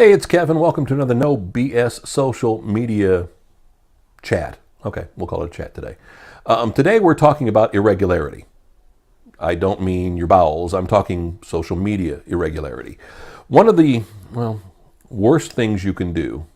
Hey, it's Kevin. Welcome to another No BS social media chat. Okay, we'll call it a chat today. Today we're talking about irregularity. I don't mean your bowels. I'm talking social media irregularity. One of the, worst things you can do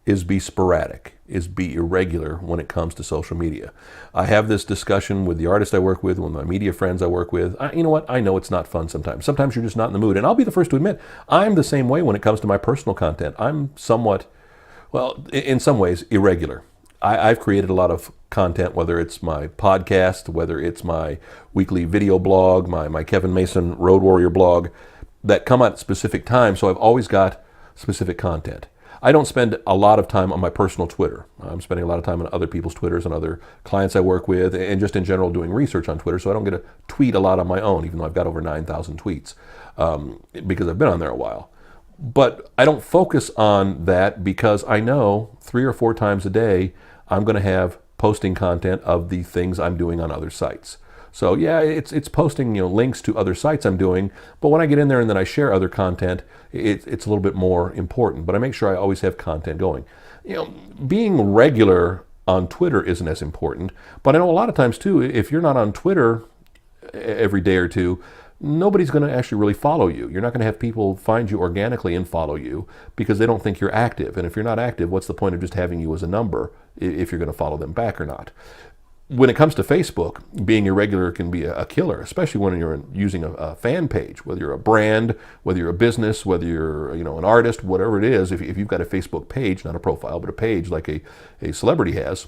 is be sporadic, is be irregular when it comes to social media. I have this discussion with the artists I work with my media friends I work with. You know what? I know it's not fun sometimes. Sometimes you're just not in the mood. And I'll be the first to admit, I'm the same way when it comes to my personal content. I'm somewhat, in some ways, irregular. I've created a lot of content, whether it's my podcast, whether it's my weekly video blog, my Kevin Mason Road Warrior blog, that come at specific times. So I've always got specific content. I don't spend a lot of time on my personal Twitter. I'm spending a lot of time on other people's Twitters and other clients I work with, and just in general doing research on Twitter, so I don't get to tweet a lot on my own, even though I've got over 9,000 tweets, because I've been on there a while. But I don't focus on that because I know 3 or 4 times a day I'm going to have posting content of the things I'm doing on other sites. So yeah, it's posting links to other sites I'm doing, but when I get in there and then I share other content, it's a little bit more important. But I make sure I always have content going. Being regular on Twitter isn't as important, but I know a lot of times too, if you're not on Twitter every day or two, nobody's going to actually really follow you. You're not going to have people find you organically and follow you because they don't think you're active. And if you're not active, what's the point of just having you as a number if you're going to follow them back or not? When it comes to Facebook, being irregular can be a killer, especially when you're using a fan page, whether you're a brand, whether you're a business, whether you're an artist, whatever it is. If you've got a Facebook page, not a profile, but a page like a celebrity has,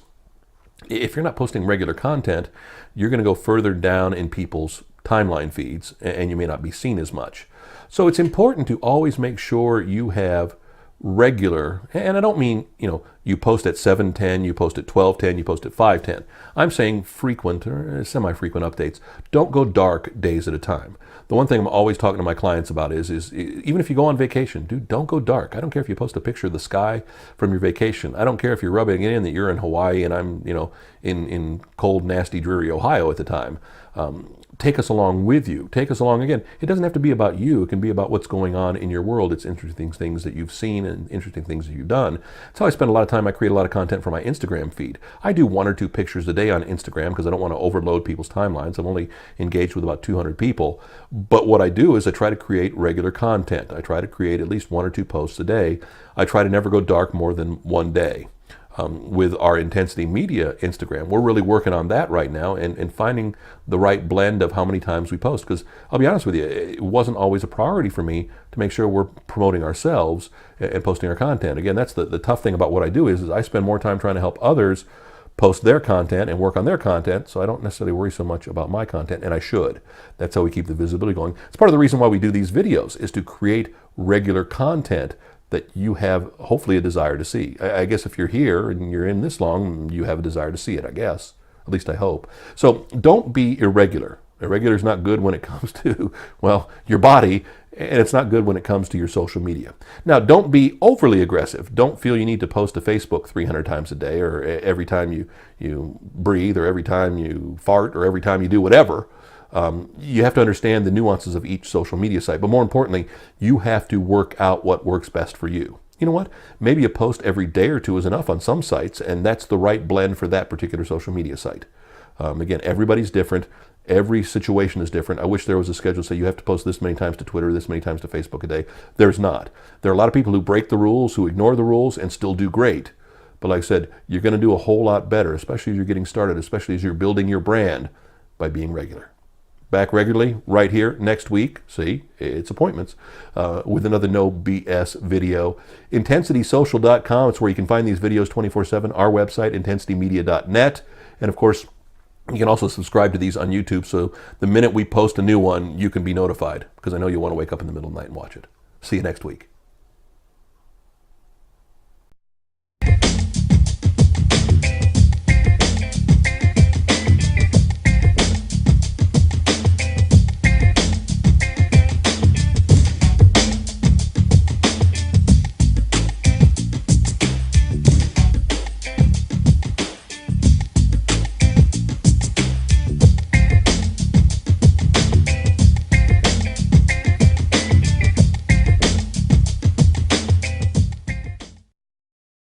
if you're not posting regular content, you're going to go further down in people's timeline feeds, and you may not be seen as much. So it's important to always make sure you have regular, and I don't mean, you post at 7:10, you post at 12:10, you post at 5:10. I'm saying frequent or semi-frequent updates. Don't go dark days at a time. The one thing I'm always talking to my clients about is even if you go on vacation, dude, don't go dark. I don't care if you post a picture of the sky from your vacation. I don't care if you're rubbing it in that you're in Hawaii and I'm, in cold, nasty, dreary Ohio at the time. Take us along with you. Take us along again. It doesn't have to be about you. It can be about what's going on in your world. It's interesting things that you've seen and interesting things that you've done. That's how I spend a lot of time. I create a lot of content for my Instagram feed. I do 1 or 2 pictures a day on Instagram because I don't want to overload people's timelines. I'm only engaged with about 200 people. But what I do is I try to create regular content. I try to create at least 1 or 2 posts a day. I try to never go dark more than 1 day. With our Intensity Media Instagram, we're really working on that right now and finding the right blend of how many times we post. Because I'll be honest with you, it wasn't always a priority for me to make sure we're promoting ourselves and posting our content. Again, that's the tough thing about what I do is I spend more time trying to help others post their content and work on their content, so I don't necessarily worry so much about my content, and I should. That's how we keep the visibility going. It's part of the reason why we do these videos, is to create regular content that you have hopefully a desire to see. I guess if you're here and you're in this long, you have a desire to see it, I guess. At least I hope. So don't be irregular. Irregular is not good when it comes to, your body, and it's not good when it comes to your social media. Now, don't be overly aggressive. Don't feel you need to post to Facebook 300 times a day, or every time you breathe, or every time you fart, or every time you do whatever. You have to understand the nuances of each social media site, but more importantly, you have to work out what works best for you. You know what? Maybe a post every day or 2 is enough on some sites, and that's the right blend for that particular social media site. Again, everybody's different. Every situation is different. I wish there was a schedule say you have to post this many times to Twitter, this many times to Facebook a day. There's not. There are a lot of people who break the rules, who ignore the rules, and still do great. But like I said, you're going to do a whole lot better, especially as you're getting started, especially as you're building your brand, by being regular. Back regularly right here next week. See, it's appointments with another No BS video. IntensitySocial.com. It's where you can find these videos 24/7. Our website, IntensityMedia.net. And of course, you can also subscribe to these on YouTube. So the minute we post a new one, you can be notified, because I know you'll want to wake up in the middle of the night and watch it. See you next week.